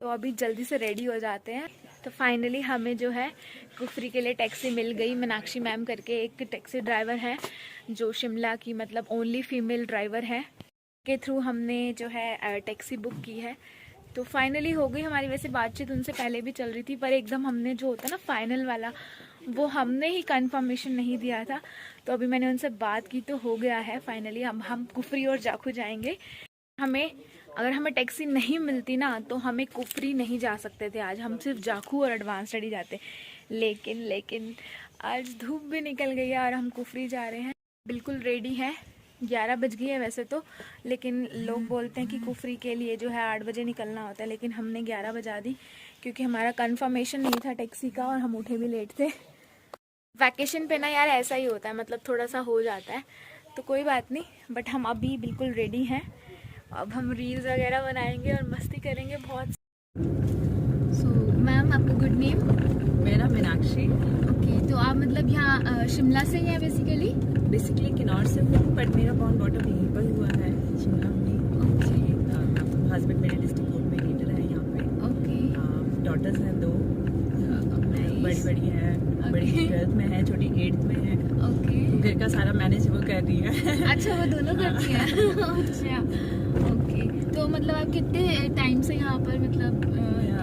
तो अभी जल्दी से रेडी हो जाते हैं। तो फाइनली हमें जो है कुफरी के लिए टैक्सी मिल गई। मीनाक्षी मैम करके एक टैक्सी ड्राइवर है जो शिमला की मतलब ओनली फीमेल ड्राइवर है, के थ्रू हमने जो है टैक्सी बुक की है। तो फाइनली हो गई हमारी। वैसे बातचीत उनसे पहले भी चल रही थी, पर एकदम हमने जो होता है ना फाइनल वाला, वो हमने ही कंफर्मेशन नहीं दिया था। तो अभी मैंने उनसे बात की तो हो गया है फाइनली। हम कुफरी और जाखू जाएंगे। अगर हमें टैक्सी नहीं मिलती ना तो हमें कुफरी नहीं जा सकते थे आज, हम सिर्फ जाखू और एडवांस स्टडी जाते। लेकिन आज धूप भी निकल गई है और हम कुफरी जा रहे हैं। बिल्कुल रेडी हैं। 11 बज गई है वैसे तो, लेकिन लोग बोलते हैं कि कुफरी के लिए जो है 8 बजे निकलना होता है, लेकिन हमने 11 बजा दी क्योंकि हमारा कंफर्मेशन नहीं था टैक्सी का और हम उठे भी लेट थे। वैकेशन पे ना यार ऐसा ही होता है, मतलब थोड़ा सा हो जाता है, तो कोई बात नहीं। बट हम अभी बिल्कुल रेडी हैं। अब हम रील्स वगैरह बनाएंगे और मस्ती करेंगे बहुत। सो मैम, आपका गुड नेम? मेरा मीनाक्षी। ओके, तो आप मतलब यहाँ शिमला से ही हैं बेसिकली किन्नौर से हूँ, बट मेरा बॉर्न बॉटम यहीं पर हुआ है शिमला में। ओके। हस्बैंड मेरे डिस्ट्रिक्ट कोर्ट में लीडर है यहाँ पे। ओके। डॉटर्स हैं 2, बड़ी है, बड़ी 12th में है, छोटी 8th में है। ओके। घर का सारा मैनेज वो कर रही है। अच्छा, वो दोनों करती हैं। अच्छा, ओके। तो मतलब आप कितने टाइम से यहाँ पर मतलब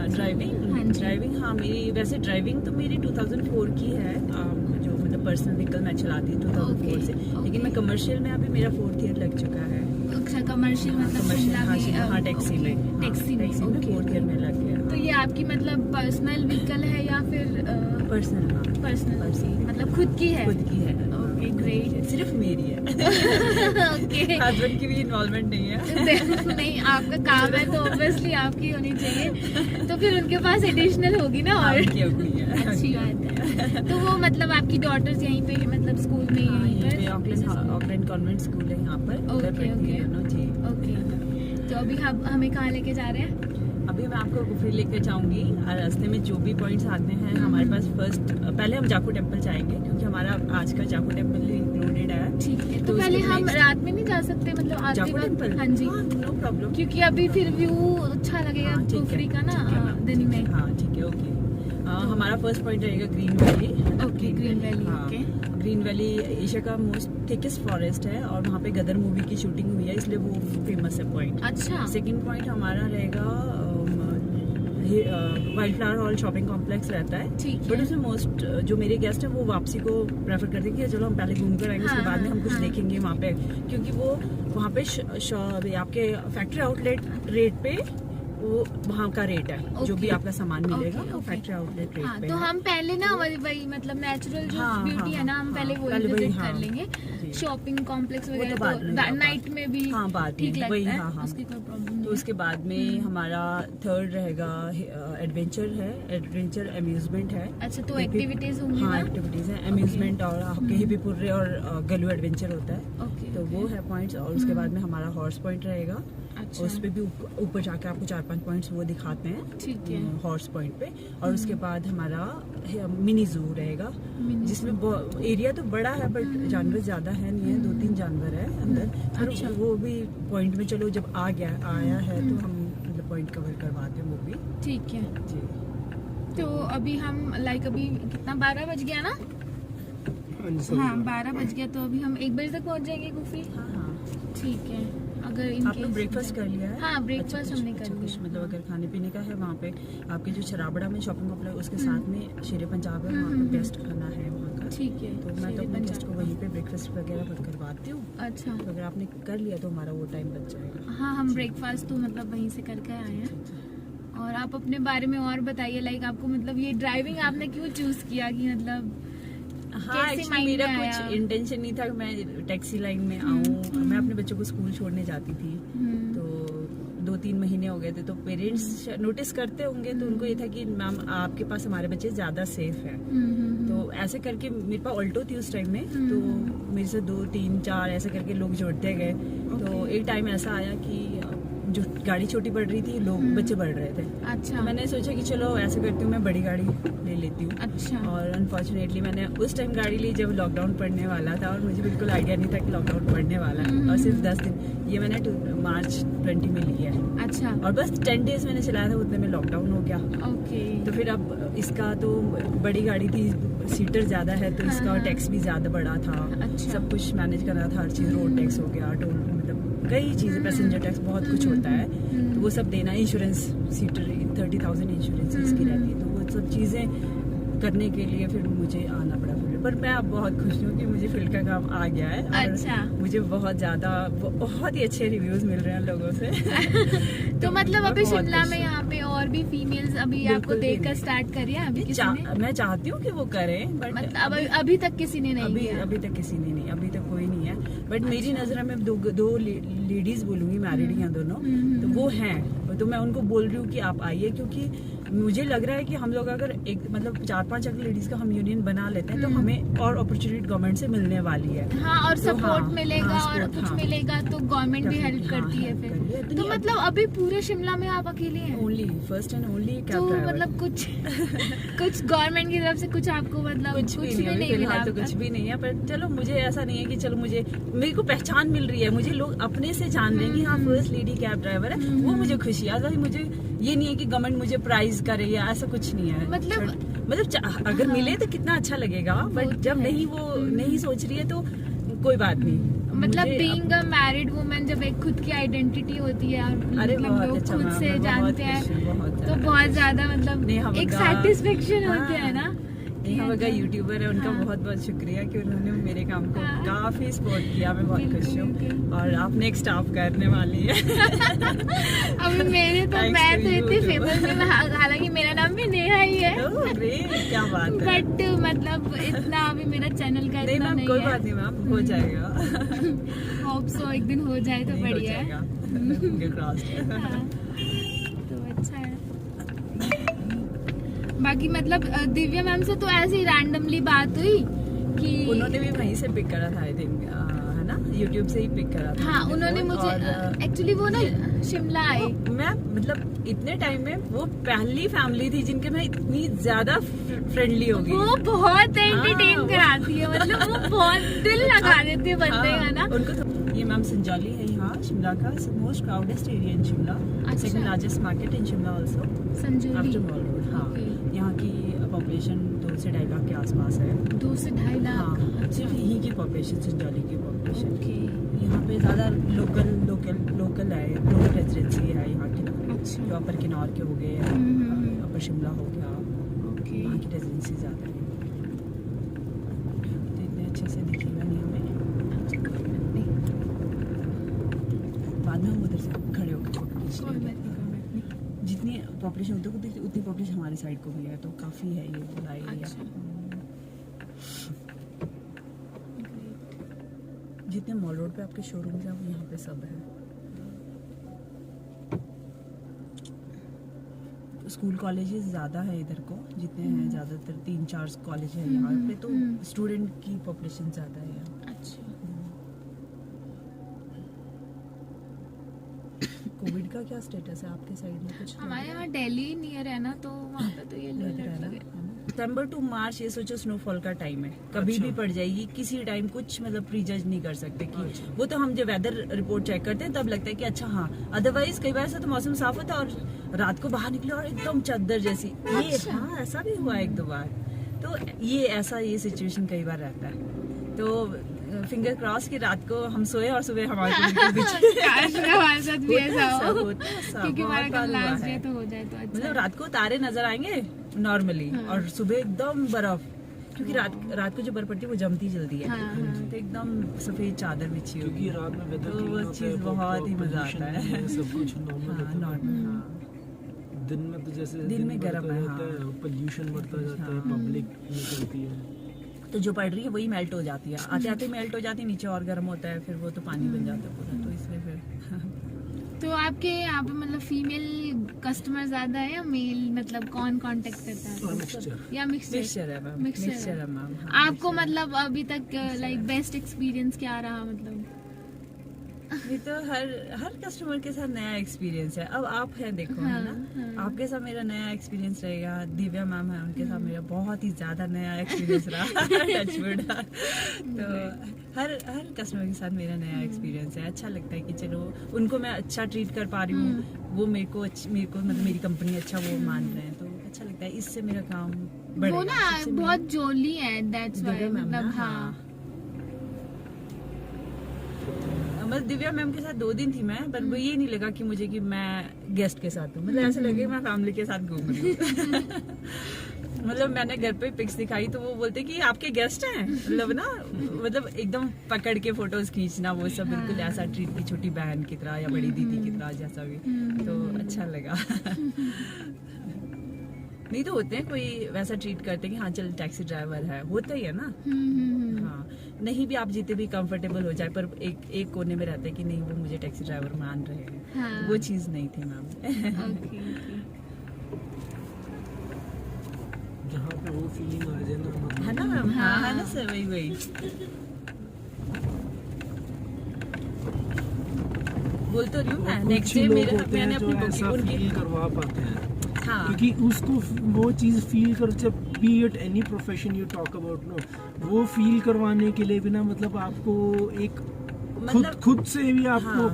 ड्राइविंग? हाँ, मेरी वैसे ड्राइविंग तो मेरी 2004 की है, जो मतलब पर्सनल व्हीकल मैं चलाती हूँ 2004 से। लेकिन मैं कमर्शियल में अभी मेरा 4th ईयर लग चुका है। अच्छा, कमर्शियल मतलब हाँ, टैक्सी में 4th ईयर में लग गया। तो ये आपकी मतलब पर्सनल व्हीकल है या फिर पर्सनल मतलब खुद की है? Okay, great. सिर्फ मेरी है। ओके। हस्बैंड की भी इन्वॉल्वमेंट नहीं है। नहीं, आपका काम है तो ऑब्वियसली आपकी होनी चाहिए। तो फिर उनके पास एडिशनल होगी ना। और अच्छी बात है। तो वो मतलब आपकी डॉटर्स यहीं पे मतलब स्कूल में यहीं पर ऑकलैंड कॉन्वेंट स्कूल है यहाँ पर। ओके। तो अभी हमें कहाँ लेके जा रहे हैं? अभी मैं आपको कुफरी लेकर जाऊंगी और रास्ते में जो भी पॉइंट्स आते हैं हमारे पास पहले हम जाखू टेम्पल जाएंगे क्योंकि हमारा आज का जाखू टेम्पल इंक्लूडेड है। ठीक है। तो पहले हम रात में नहीं जा सकते मतलब आते वक्त? हाँ जी, नो प्रॉब्लम, क्योंकि अभी फिर व्यू अच्छा लगेगा कुफरी का ना दिन में। हाँ ठीक है, ओके। हमारा फर्स्ट पॉइंट रहेगा green valley. Okay, green valley. Okay. Green valley Asia का मोस्ट थिकेस्ट फॉरेस्ट है और वहाँ पे गदर मूवी की शूटिंग हुई है, इसलिए वो फेमस है पॉइंट। अच्छा। सेकंड पॉइंट हमारा रहेगा wild flower hall shopping complex रहता है। बट उसमें मोस्ट जो मेरे गेस्ट हैं वो वापसी को प्रेफर करते हैं कि चलो हम पहले घूम कर आएंगे, उसके बाद में हम कुछ देखेंगे वहाँ पे, क्योंकि वो वहाँ पे आपके फैक्ट्री आउटलेट रेट पे वो वहाँ का रेट है। जो भी आपका सामान मिलेगा वो फैक्ट्री आउटलेट रेट पे। तो हम पहले ना वही मतलब नेचुरल जो ब्यूटी है ना, हम पहले वो विजिट कर लेंगे। शॉपिंग कॉम्प्लेक्स वगैरह तो नाइट में भी ठीक लगता है, उसकी कोई प्रॉब्लम नहीं। तो उसके बाद में हमारा थर्ड रहेगा एडवेंचर अम्यूजमेंट है। अच्छा, तो एक्टिविटीज होंगी? हाँ, एक्टिविटीज है, अम्यूजमेंट और आपके हिप्पीपुर्रे और गलू एडवेंचर होता है। तो वो है पॉइंट्स। और उसके बाद में हमारा हॉर्स पॉइंट रहेगा। अच्छा। उस पे भी ऊपर जाके आपको 4-5 पॉइंट्स वो दिखाते हैं। ठीक है। हॉर्स पॉइंट पे। और उसके बाद हमारा मिनी जू रहेगा, जिसमें एरिया तो बड़ा है बट जानवर ज्यादा है नहीं है, 2-3 जानवर है अंदर। अच्छा। वो भी पॉइंट में चलो जब आया है तो हम मतलब पॉइंट कवर करवाते हैं वो भी। ठीक है जी। तो अभी हम अभी कितना 12 बज गया ना? हाँ, 12 बज गया। तो अभी हम 1 बजे तक पहुँच जाएंगे कुफरी। हाँ, ठीक है। अगर आपने ब्रेकफास्ट कर लिया है? हाँ, ब्रेकफास्ट हमने कर लिया। मतलब अगर खाने पीने का है वहाँ पे आपके जो शराबड़ा में शॉपिंग कॉम्प्लेक्स उसके साथ में शेरे पंजाब है, वहाँ पे बेस्ट खाना है वहाँ का। ठीक है। तो मैं तो अपने गेस्ट को वहीं पे ब्रेकफास्ट वगैरह करवाती हूँ। अच्छा। तो अगर आपने कर लिया तो हमारा वो टाइम बच जाएगा। हाँ, हम ब्रेकफास्ट तो मतलब वहीं से करके आए हैं। और आप अपने बारे में और बताइए, आपको मतलब ये ड्राइविंग आपने क्यों चूज किया कि मतलब? हाँ, एक्चुअली मेरा कुछ इंटेंशन नहीं था कि मैं टैक्सी लाइन में आऊँ। मैं अपने बच्चों को स्कूल छोड़ने जाती थी, तो 2-3 महीने हो गए थे। तो पेरेंट्स नोटिस करते होंगे, तो उनको ये था कि मैम आपके पास हमारे बच्चे ज्यादा सेफ है। तो ऐसे करके मेरे पास ऑल्टो थी उस टाइम में, तो मेरे से 2-3-4 ऐसे करके लोग जोड़ते गए। तो एक टाइम ऐसा आया कि जो गाड़ी छोटी पड़ रही थी, लोग बच्चे बढ़ रहे थे। अच्छा। मैंने सोचा कि चलो ऐसे करती हूँ, मैं बड़ी गाड़ी ले लेती हूँ। अच्छा। और अनफॉर्चुनेटली मैंने उस टाइम गाड़ी ली जब लॉकडाउन पड़ने वाला था, और मुझे बिल्कुल आइडिया नहीं था कि लॉकडाउन पड़ने वाला है। और सिर्फ 10 दिन, ये मैंने मार्च 20 में ली है। अच्छा। और बस 10 डेज मैंने चलाया था, उतने में लॉकडाउन हो गया। ओके। तो फिर अब इसका तो बड़ी गाड़ी थी, सीटर ज्यादा है, तो इसका टैक्स भी ज्यादा बड़ा था। अच्छा। सब कुछ मैनेज करना था, हर चीज, रोड टैक्स हो गया, टोल, मतलब कई चीजें, पैसेंजर टैक्स, बहुत कुछ होता है। तो वो सब देना, इंश्योरेंस, सीटर 30,000 इंश्योरेंस इसकी रहती है, तो वो सब चीजें करने के लिए फिर मुझे आना पड़ा फील्ड। पर मैं अब बहुत खुश हूँ कि मुझे फील्ड का काम आ गया है। और अच्छा। मुझे बहुत ही अच्छे रिव्यूज मिल रहे हैं लोगों से। तो मतलब अभी शिमला में यहाँ पे और भी फीमेल्स अभी आपको देखकर स्टार्ट करिए अभी किसी ने? मैं चाहती हूँ कि वो करें, बट मतलब अभी तक किसी ने नहीं किया? अभी तक किसी ने नहीं, अभी तक कोई नहीं है। बट मेरी नजर में दो लेडीज बोलूंगी, मैरिड हैं दोनों, तो वो हैं। तो मैं उनको बोल रही हूँ कि आप आइए, क्योंकि मुझे लग रहा है कि हम लोग अगर एक मतलब 4-5 अगर लेडीज का हम यूनियन बना लेते हैं, तो हमें और अपॉर्चुनिटी गवर्नमेंट से मिलने वाली है। हाँ, और तो सपोर्ट मिलेगा, और कुछ मिलेगा तो गवर्नमेंट भी हेल्प करती है फिर। तो मतलब अभी पूरे शिमला में आप अकेले हैं? Only, first and only cab तो ड्राइवर। मतलब कुछ गवर्नमेंट की तरफ से कुछ आपको मतलब कुछ भी नहीं फिलहाल, तो कुछ भी नहीं है। पर चलो, मुझे ऐसा नहीं है कि चलो मेरे को पहचान मिल रही है, मुझे लोग अपने से जान रहे हैं कि हाँ फर्स्ट लेडी कैब ड्राइवर है, वो मुझे खुशी है। मुझे ये नहीं है कि गवर्नमेंट मुझे प्राइज करे या ऐसा कुछ नहीं है। मतलब अगर मिले तो कितना अच्छा लगेगा, बट जब नहीं, वो नहीं सोच रही है तो कोई बात नहीं। मतलब बीइंग अ मैरिड वुमन, जब एक खुद की आइडेंटिटी होती है और मतलब लोग अच्छा, खुद से जानते हैं, तो बहुत ज्यादा मतलब एक सेटिस्फेक्शन होती है ना। नेहा बग्गा यूट्यूबर है, उनका बहुत बहुत शुक्रिया कि उन्होंने मेरे काम को काफी सपोर्ट किया। मैं बहुत खुश हूँ। और आप नेक्स्ट आप करने वाली है। अभी मेरे तो मैं तो इतनी फेमस नहीं, हालांकि मेरा नाम भी नेहा ही है। क्या बात है। बट मतलब इतना अभी मेरा चैनल का इतना नहीं है। कोई बात नहीं मैम, हो जाएगा। होप सो एक दिन हो जाए तो बढ़िया है। तो अच्छा है। बाकी मतलब दिव्या मैम से तो ऐसे ही रैंडमली बात हुई कि उन्होंने भी वहीं से पिक करा था, आई थिंक, है ना, यूट्यूब से ही पिक करा था। हाँ, उन्होंने मुझे एक्चुअली वो ना शिमला आई, मैं मतलब इतने टाइम में वो पहली फैमिली थी जिनके मैं इतनी ज्यादा फ्रेंडली हो गई। वो बहुत एंटरटेन कराती है, मतलब वो बहुत दिल लगा देती है बंदे का ना। उनको तो ये मैम संजौली है, यहाँ शिमला का most crowdest area in Shimla, second largest market in Shimla also, Sanjauli after Mall Road. हाँ, यहाँ की पॉपुलेशन 2 से 2.5 लाख के आसपास है। 2 से 2.5 लाख? हाँ, सिर्फ यहीं की पॉपुलेशन, संजौली की पॉपुलेशन। यहाँ पे ज्यादा लोकल है, लोकल रेजिडेंसी है यहाँ की ना। अच्छा। जो अपर किन्नौर के हो गए, अपर शिमला हो गया, यहाँ की रेजिडेंसी ज्यादा है। तो इतने अच्छे से दिखेगा नहीं हमें, बाद में हम उधर से खड़े होकर जितनी पॉपुलेशन उतनी पॉपुलेशन हमारी साइड को भी है, तो काफी है ये पूरा एरिया। जितने मॉल रोड पे आपके शोरूम है, वो यहाँ पे सब है। स्कूल कॉलेजेस ज्यादा है इधर को, जितने हैं ज्यादातर 3-4 कॉलेज है यहाँ पे, तो स्टूडेंट की पॉपुलेशन ज्यादा है यहाँ। कोविड का क्या स्टेटस है आपके साइड में? कुछ हमारे यहाँ दिल्ली नियर है ना, तो वहाँ पे तो ये सितंबर टू मार्च, ये सोचो स्नोफॉल का टाइम है, कभी भी पड़ जाएगी किसी टाइम, कुछ मतलब प्री जज नहीं कर सकते कि वो तो हम जब वेदर रिपोर्ट चेक करते हैं तब लगता है कि अच्छा हाँ, अदरवाइज कई बार से तो मौसम साफ होता है और रात को बाहर निकले और एकदम चादर जैसी। ये हाँ, ऐसा भी हुआ 1-2 बार। तो ये सिचुएशन कई बार रहता है। तो फिंगर क्रॉस की रात को हम सोए और सुबह हमारे साथ भी ऐसा हो, क्योंकि हमारा कल लास्ट डे तो हो जाए तो अच्छा। मतलब रात को तारे नजर आएंगे नॉर्मली, और सुबह एकदम बर्फ, क्योंकि रात को जो बर्फ पड़ती है वो जमती जल्दी है। तो एकदम सफेद चादर बिछी होगी रात में, तो वो चीज बहुत ही मजा आता है। सब कुछ नॉर्मल। दिन में तो जैसे दिन में गर्म है, पोल्यूशन बढ़ता जाता है, पब्लिक निकलती है, तो जो पड़ रही है वही मेल्ट हो जाती है, आते आते मेल्ट हो जाती है, नीचे और गर्म होता है, फिर वो तो पानी बन जाता है पूरा, तो इसलिए फिर। तो आपके यहाँ पे मतलब फीमेल कस्टमर ज्यादा है या मेल, मतलब कौन कांटेक्ट करता है? या मिक्सचर है मैम? मिक्सचर है मैम। आपको मतलब अभी तक लाइक बेस्ट एक्सपीरियंस क्या रहा मतलब? नहीं तो हर कस्टमर के साथ नया एक्सपीरियंस है। अब आप हैं देखो, है ना, आपके साथ मेरा नया एक्सपीरियंस रहेगा। दिव्या मैम है, उनके साथ मेरा बहुत ही ज्यादा नया एक्सपीरियंस रहा टचवुड। तो हर कस्टमर के साथ मेरा नया एक्सपीरियंस है। अच्छा लगता है कि चलो उनको मैं अच्छा ट्रीट कर पा रही हूँ, वो मेरे को मतलब मेरी कंपनी अच्छा वो मान रहे हैं, तो अच्छा लगता है। इससे मेरा काम बढ़ेगा। वो ना बहुत जोली है, दैट्स व्हाई, मतलब हाँ। बस दिव्या मैम के साथ 2 दिन थी मैं, पर वो ये नहीं लगा कि मुझे कि मैं गेस्ट के साथ हूँ, मतलब ऐसा लगे मैं फैमिली के साथ घूम रही हूँ। मतलब मैंने घर पे पिक्स दिखाई तो वो बोलते कि आपके गेस्ट हैं, मतलब ना, मतलब एकदम पकड़ के फोटोज खींचना, वो सब बिल्कुल ऐसा ट्रीट की छोटी बहन की तरह या बड़ी दीदी की तरह जैसा भी, तो अच्छा लगा। नहीं तो होते हैं कोई वैसा ट्रीट करते हैं कि हाँ चल टैक्सी ड्राइवर है, होता ही है ना। हाँ, नहीं भी आप जितने भी कंफर्टेबल हो जाए, पर एक कोने में रहता है कि नहीं वो मुझे टैक्सी ड्राइवर मान रहे हैं। हाँ। वो चीज नहीं थी मैम। जहाँ पे वो फीलिंग आ जाए ना, है ना मैम। हाँ है ना सर, वही बोल तो रही हूँ मैं। नेक्स्ट डे मैंने अपनी बुकिंग फील करवा पाते हैं। हाँ। क्योंकि उसको वो चीज फील कर, जब be it any profession you talk about no, वो फील करवाने के लिए भी ना, मतलब आपको एक मतलब खुद से भी आपको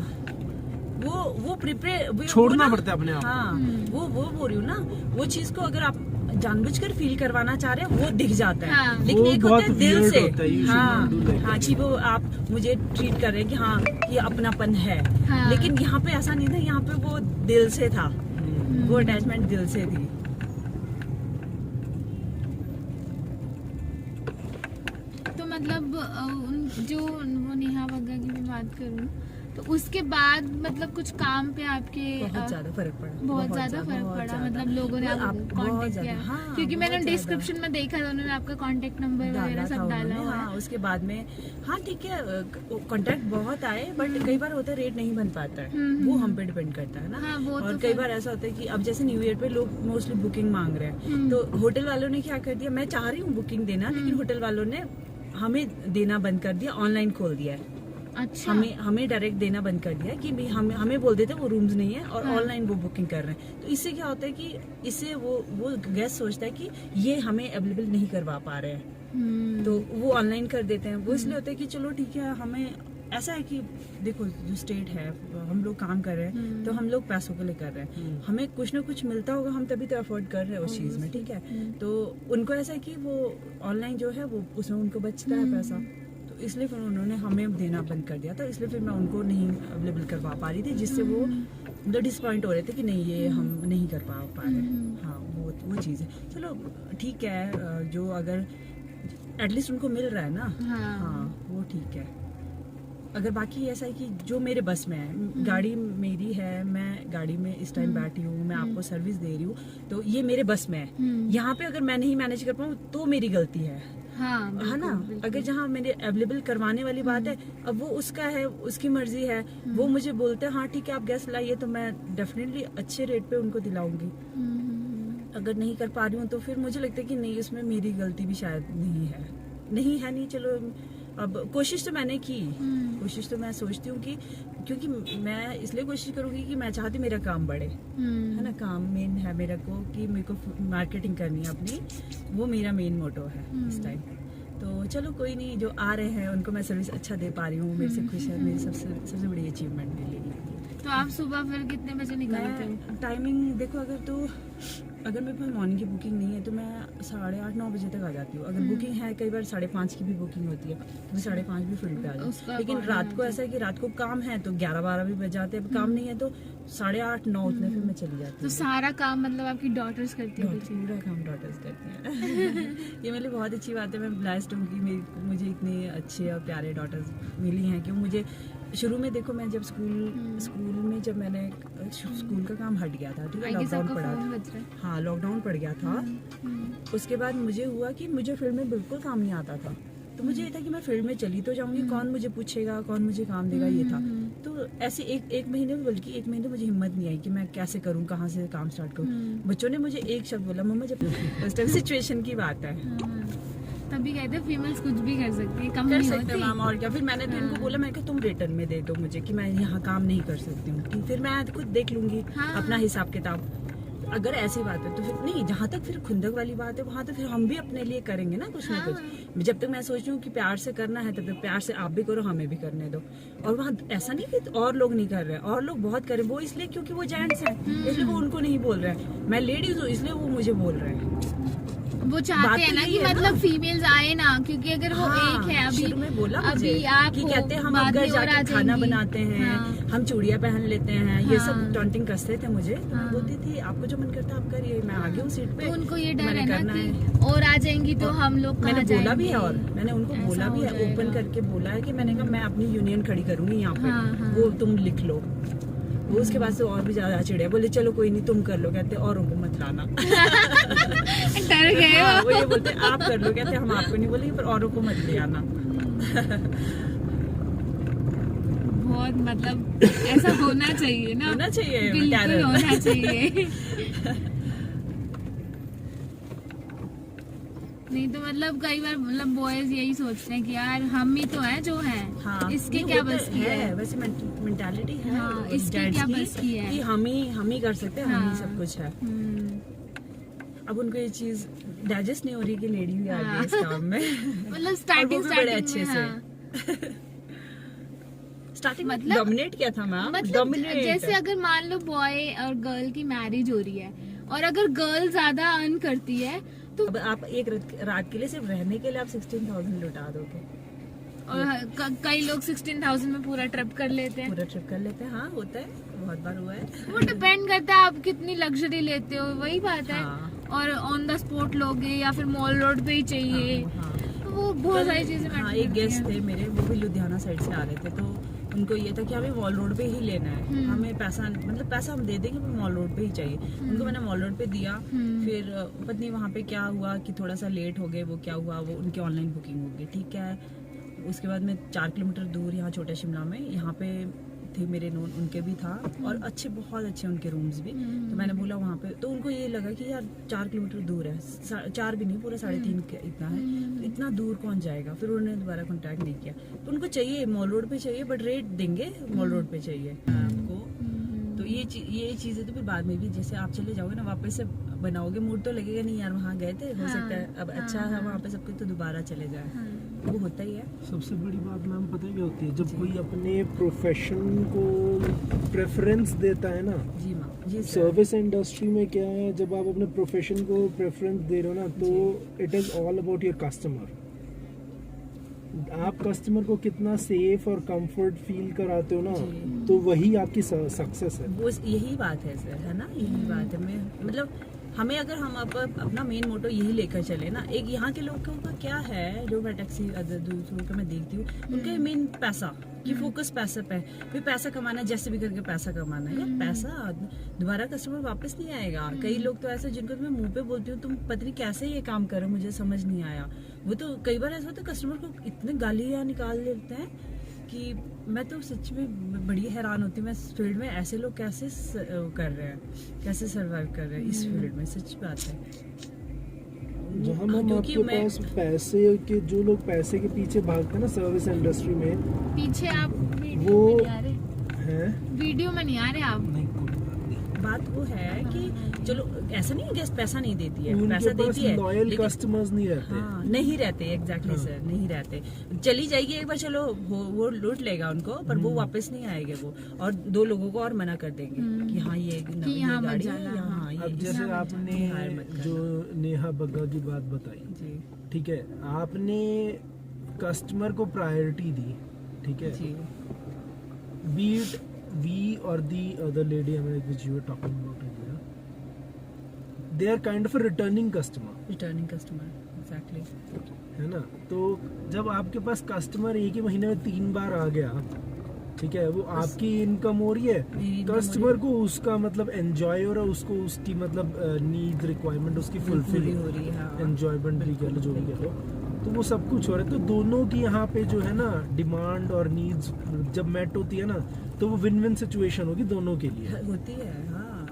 वो प्रिपेयर छोड़ना पड़ता है अपने आप। हाँ, वो बोल रही हूँ ना, वो चीज को अगर आप जानबूझकर फील करवाना चाह रहे हैं वो दिख जाता है। हाँ। लेकिन एक होता है दिल से। हाँ जी, वो आप मुझे ट्रीट कर रहे हैं कि हाँ ये अपनापन है। हाँ। लेकिन यहाँ पे ऐसा नहीं था, यहाँ पे वो दिल से था, वो अटैचमेंट दिल से थी। तो मतलब जो वो नेहा वगैरह की मैं बात करूँ तो उसके बाद मतलब कुछ काम पे आपके बहुत ज्यादा फर्क पड़ा। बहुत ज्यादा फर्क पड़ा, मतलब लोगों ने आपको कांटेक्ट किया। हाँ, क्योंकि मैंने डिस्क्रिप्शन में देखा था उन्होंने आपका कांटेक्ट नंबर वगैरह सब डाला हुआ है। हाँ, उसके बाद में हाँ ठीक है, कांटेक्ट बहुत आए, बट कई बार होता है रेट नहीं बन पाता है, वो हम पे डिपेंड करता है ना। हाँ, और कई बार ऐसा होता है कि अब जैसे न्यू ईयर पे लोग मोस्टली बुकिंग मांग रहे हैं, तो होटल वालों ने क्या कर दिया, मैं चाह रही हूँ बुकिंग देना, लेकिन होटल वालों ने हमें देना बंद कर दिया, ऑनलाइन खोल दिया है। अच्छा। हमें डायरेक्ट देना बंद कर दिया कि भाई हमें बोल देते वो रूम्स नहीं है, और ऑनलाइन वो बुकिंग कर रहे हैं। तो इससे क्या होता है कि इससे वो गेस्ट सोचता है कि ये हमें अवेलेबल नहीं करवा पा रहे हैं, तो वो ऑनलाइन कर देते हैं। वो इसलिए होता है कि चलो ठीक है, हमें ऐसा है कि देखो जो स्टेट है, हम लोग काम कर रहे हैं, तो हम लोग पैसों के लिए कर रहे हैं, हमें कुछ ना कुछ मिलता होगा, हम तभी तो अफोर्ड कर रहे हैं उस चीज में, ठीक है। तो उनको ऐसा है कि वो ऑनलाइन जो है वो उसमें उनको बचता है पैसा, तो इसलिए फिर उन्होंने हमें देना बंद कर दिया था। इसलिए फिर मैं उनको नहीं अवेलेबल करवा पा रही थी, जिससे वो मतलब डिसपॉइंट हो रहे थे कि नहीं ये हम नहीं कर पा रहे। हाँ, वो चीज़ है। चलो ठीक है, जो अगर एटलीस्ट उनको मिल रहा है ना, हाँ वो ठीक है। अगर बाकी ऐसा है कि जो मेरे बस में है, गाड़ी मेरी है, मैं गाड़ी में इस टाइम बैठी हूँ, मैं आपको सर्विस दे रही हूँ, तो ये मेरे बस में है। यहाँ पे अगर मैं नहीं मैनेज कर पाऊँ तो मेरी गलती है। हाँ, है ना। अगर जहाँ मेरे अवेलेबल करवाने वाली बात है, अब वो उसका है, उसकी मर्जी है, वो मुझे बोलते हैं हाँ ठीक है आप गेस्ट लाइए, तो मैं डेफिनेटली अच्छे रेट पे उनको दिलाऊंगी। अगर नहीं कर पा रही हूँ तो फिर मुझे लगता है कि नहीं, उसमें मेरी गलती भी शायद नहीं, चलो अब कोशिश तो मैंने की, कोशिश तो मैं सोचती हूँ कि क्योंकि मैं इसलिए कोशिश करूंगी कि मैं चाहती मेरा काम बढ़े, है ना। काम मेन है मेरा को कि मेरे को मार्केटिंग करनी है अपनी, वो मेरा मेन मोटो है इस टाइम। तो चलो कोई नहीं, जो आ रहे हैं उनको मैं सर्विस अच्छा दे पा रही हूँ, मेरे से खुश है, मेरी सबसे बड़ी अचीवमेंट मिली। तो आप सुबह फिर कितने बजे निकलते हो? टाइमिंग देखो, अगर मेरे पास मॉर्निंग की बुकिंग नहीं है तो मैं 8:30-9 बजे तक आ जाती हूँ। अगर बुकिंग है, कई बार 5:30 की भी बुकिंग होती है, तो मैं 5:30 भी फील्ड पे आ जाती हूँ। लेकिन रात को ऐसा है कि रात को काम है तो 11-12 भी बज जाते हैं, काम नहीं है तो 8:30-9 उतने फिर मैं चली जाती हूँ। तो सारा काम मतलब आपकी डॉटर्स करती है? पूरा काम डॉटर्स करती हैं। ये मेरे लिए बहुत अच्छी बात है, मैं ब्लेस्ड हूँ कि मुझे इतने अच्छे और प्यारे डॉटर्स मिली हैं। कि मुझे शुरू में देखो, मैं जब स्कूल में जब मैंने स्कूल का काम हट गया था, ठीक है, लॉकडाउन पड़ा था, हाँ लॉकडाउन पड़ गया था, उसके बाद मुझे हुआ कि मुझे फील्ड में बिल्कुल काम नहीं आता था। तो मुझे ये था कि मैं फील्ड में चली तो जाऊंगी, कौन मुझे पूछेगा, कौन मुझे काम देगा, ये था। तो ऐसे एक महीने में, बल्कि 1 महीने मुझे हिम्मत नहीं आई कि मैं कैसे करूं, कहाँ से काम स्टार्ट करूं। बच्चों ने मुझे एक शब्द बोला, मम्मा जब उस टाइम सिचुएशन की बात है, तभी कहते हैं फीमेल्स कुछ भी कर सकती है, कम कर नहीं सकते होती। मैम। और क्या, फिर मैंने तो इनको बोला, मैं तुम रिटर्न में दे दो मुझे कि मैं यहाँ काम नहीं कर सकती हूँ, ठीक, फिर मैं खुद देख लूंगी हाँ। अपना हिसाब किताब। अगर ऐसी बात है तो फिर नहीं, जहाँ तक फिर खुंदक वाली बात है वहाँ तो फिर हम भी अपने लिए करेंगे ना कुछ ना कुछ। जब तक मैं सोच रही हूँ कि प्यार से करना है तब तक प्यार से आप भी करो, हमें भी करने दो। और वहाँ ऐसा नहीं कि और लोग नहीं कर रहे हैं, और लोग बहुत कर रहे हैं, वो इसलिए क्योंकि वो जेंट्स हैं इसलिए वो उनको नहीं बोल रहे हैं, मैं लेडीज हूँ इसलिए वो मुझे बोल रहे हैं। वो चाहते हैं ना कि मतलब फीमेल्स आए ना, क्योंकि अगर वो हाँ, एक है अभी शुरू में बोला मुझे अभी आप कि कहते हैं हम बाद घर में और आ जाके खाना जाएंगी। बनाते हैं, हाँ। हम चूड़ियाँ पहन लेते हैं, ये हाँ। सब टॉन्टिंग कसते थे मुझे। तो हाँ। मैं बोलती थी आपको जो मन करता है आप करिए, मैं आ गई हूँ सीट पे। तो उनको ये डर मैंने है ना करना है। कि और आ जाएंगी तो हम लोग कहाँ मैंने बोला भी है, और जाएंगे? मैंने उनको ऐसा बोला भी हो है, ओपन जाएगा। करके बोला है कि मैंने कहा मैं अपनी यूनियन खड़ी करूंगी यहाँ पे, हाँ, हाँ। वो तुम लिख लो। वो उसके बाद से और भी ज्यादा चिड़े, बोले चलो कोई नहीं तुम कर लो, कहते औरों को मत लाना। डर गए हाँ, हो। वो ये बोलते आप कर लो, कहते हम आपको नहीं बोलेंगे पर औरों को मत ले आना। बहुत मतलब ऐसा होना चाहिए ना, होना चाहिए, बिल्कुल terror। होना चाहिए। नहीं तो मतलब कई बार मतलब बॉयज यही सोचते हैं कि यार हम ही तो हैं जो हैं, हाँ, इसके नहीं, क्या वो तो बस की है। वैसे मेंटालिटी है। हाँ, इसके gents क्या बस की है। कि हम ही कर सकते हैं, हम हाँ। ही सब कुछ है। हम्म, अब उनको ये चीज डाइजेस्ट नहीं हो रही कि लेडी भी आ गई हाँ। इस काम में। मतलब और स्टार्टिंग वो भी बड़े स्टार्टिंग अच्छे में से। हाँ। स्टार्टिंग में मतलब- डोमिनेट किया था मैम, मतलब डोमिनेट। जैसे अगर मान लो बॉय और गर्ल की मैरिज हो रही है और अगर गर्ल ज्यादा अर्न करती है तो अब आप एक रात के लिए सिर्फ रहने के लिए आप 16,000 लुटा दोगे, और कई लोग 16,000 में पूरा ट्रिप कर लेते हैं। पूरा ट्रिप कर लेते हैं। हाँ होता है, बहुत बार हुआ है। वो डिपेंड करता है आप कितनी लग्जरी लेते हो, वही बात है। हाँ। और ऑन द स्पॉट लोगे या फिर मॉल रोड पे ही चाहिए, हाँ। तो वो बहुत सारी चीजें हाँ, matter एक करती गेस्ट हैं। थे मेरे, वो भी लुधियाना साइड से आ रहे थे, तो उनको ये था कि हमें मॉल रोड पे ही लेना है, हमें पैसा मतलब पैसा हम दे देंगे पर मॉल रोड पे ही चाहिए। उनको मैंने मॉल रोड पे दिया, फिर पत्नी वहाँ पे क्या हुआ कि थोड़ा सा लेट हो गए, वो क्या हुआ वो उनकी ऑनलाइन बुकिंग हो गई, ठीक है। उसके बाद में 4 किलोमीटर दूर यहाँ छोटे शिमला में यहाँ पे थे मेरे नोन, उनके भी था और अच्छे बहुत अच्छे उनके रूम्स भी। तो मैंने बोला वहाँ पे, तो उनको ये लगा कि यार 4 किलोमीटर दूर है, 4 भी नहीं पूरा 3.5 इतना है, तो इतना दूर कौन जाएगा। फिर उन्होंने दोबारा कांटेक्ट नहीं किया। तो उनको चाहिए मॉल रोड पे चाहिए, बट रेट देंगे मॉल रोड पे चाहिए आपको। तो ये चीजें तो फिर बाद में भी, जैसे आप चले जाओगे ना वापस से बनाओगे, मूड तो लगेगा नहीं यार वहाँ गए थे, हो सकता है अब अच्छा है वहाँ पे सब कुछ तो दोबारा चले जाए, वो होता ही है। सबसे बड़ी बात मैम पता है क्या होती है, जब कोई अपने प्रोफेशन को प्रेफरेंस देता है ना, जी माँ, जी सर। सर्विस इंडस्ट्री में क्या है, जब आप अपने प्रोफेशन को प्रेफरेंस दे रहे हो ना, तो it is all about your customer. आप कस्टमर को कितना सेफ और कंफर्ट फील कराते हो ना, तो वही आपकी सक्सेस है। वो यही बात है सर, है ना, यही बात है। मैं मतलब हमें अगर हम अपना मेन मोटो यही लेकर चले ना, एक यहाँ के लोगों का क्या है, जो मैं टैक्सी दूसरों का मैं देखती हूँ, उनका मेन पैसा कि फोकस पैसा पे, फिर पैसा कमाना है, जैसे भी करके पैसा कमाना है। यार पैसा दोबारा कस्टमर वापस नहीं आएगा। कई लोग तो ऐसे जिनको तो मैं मुंह पे बोलती हूँ तुम पता नहीं कैसे ये काम करो, मुझे समझ नहीं आया। वो तो कई बार ऐसा होता है कस्टमर को इतने गालियाँ निकाल देते हैं कि मैं तो सच में बड़ी हैरान होती हूँ, मैं इस फील्ड में ऐसे लोग कैसे कर रहे हैं, कैसे सर्वाइव कर रहे हैं इस फील्ड में, सच बात है। जहाँ मैम क्योंकि आपके मैं- पास पैसे के, जो लोग पैसे के पीछे भागते हैं ना सर्विस इंडस्ट्री में, पीछे आप वीडियो वो में नहीं आ रहे, हैं वीडियो में नहीं आ रहे आप। नहीं, कोई बात नहीं। बात वो है कि चलो ऐसा नहीं है कि पैसा नहीं देती है, उनके पैसा पास देती है लॉयल लेकिन कस्टमर्स नहीं रहते। हाँ नहीं रहते, एग्जैक्टली हाँ। सर, नहीं रहते। चली जाएगी एक बार, चलो वो लूट लेगा उनको, पर वो वापस नहीं आएंगे वो, और 2 लोगों को और मना कर देंगे कि हाँ ये यहाँ मत गाड़ी है, जाना, यहाँ हाँ। ये अब जैसे इसमें आपने हायर मत करना। जो नेहा बग्गा की बात बताई, जी ठीक है, आपने कस्टमर को प्रायोरिटी दी, ठीक है, जी be it we or the other lady which you were talking about earlier, they are kind of a returning customer, returning customer, exactly. है ना। तो जब आपके पास कस्टमर एक ही महीने में 3 बार आ गया, ठीक है, वो आपकी इनकम हो रही है, मेरी income कस्टमर को उसका मतलब एंजॉय हो रहा है, उसको उसकी मतलब नीड रिक्वायरमेंट उसकी फुलफिल पूरी हो रही है, हाँ। एंजॉयमेंट भी कह लो, जो भी कह लो, तो वो सब कुछ हो रहा है। तो दोनों की यहाँ पे जो है ना डिमांड और नीड्स जब मेट होती है ना, तो वो विन विन सिचुएशन होगी दोनों के लिए। होती है, हाँ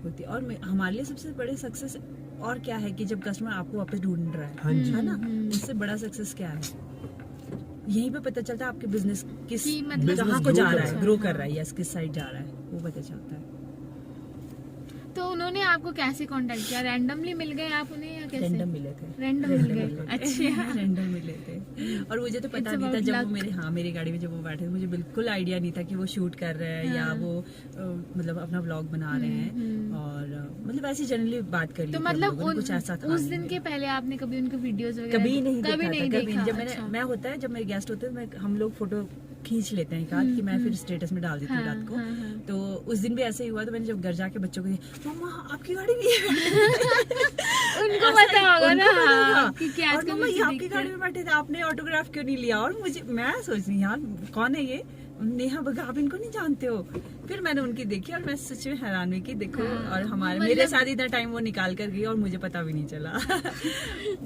होती है। और हमारे लिए सबसे बड़े सक्सेस और क्या है कि जब कस्टमर आपको वापस ढूंढ रहा हाँ जी। है ना, उससे बड़ा सक्सेस क्या है? यहीं पे पता चलता है आपके बिजनेस किस कि मतलब कहाँ को grow जा कर रहा रहा है, ग्रो कर रहा है, या किस साइड जा रहा है, वो पता चलता है। तो उन्होंने आपको कैसे कांटेक्ट किया? रैंडमली मिल गए आप उन्हें या कैसे? रैंडम मिले थे। रैंडम मिल गए, अच्छा। रैंडम मिले थे। और मुझे तो पता It's नहीं था about जब luck. वो मेरी गाड़ी में जब वो बैठे थे, मुझे बिल्कुल आइडिया नहीं था कि वो शूट कर रहे हैं या हाँ। वो मतलब अपना व्लॉग बना रहे हैं। और मतलब ऐसी जनरली बात कर ली तो थी हम मतलब लोगों ने, कुछ ऐसा था उस नहीं। दिन के पहले आपने कभी उनके वीडियोस वगैरह कभी नहीं कभी नहीं देखा था, कभी देखा? नहीं। जब अच्छा। मैं होता है, जब मेरे गेस्ट होते हैं, हम लोग फोटो खींच लेते हैं एक आध, कि मैं फिर स्टेटस में डाल देती हूँ हाँ, रात को। हाँ, हाँ। तो उस दिन भी ऐसे ही हुआ। तो मैंने जब घर जाके बच्चों को दिया, मम्मा आपकी गाड़ी भी है। उनको पता होगा ना, उनको पता हाँ, था। क्योंकि और आजकल मम्मा ये बच्चे आपकी देखते गाड़ी हैं। में बैठे थे, आपने ऑटोग्राफ क्यों नहीं लिया? और मुझे, मैं सोच रही यार कौन है ये, नेहा बगा, आप इनको नहीं जानते हो? फिर मैंने उनकी देखी और मैं सच में हैरान हुई कि देखो, और हमारे मेरे साथ इतना टाइम वो निकाल कर गई और मुझे पता भी नहीं चला।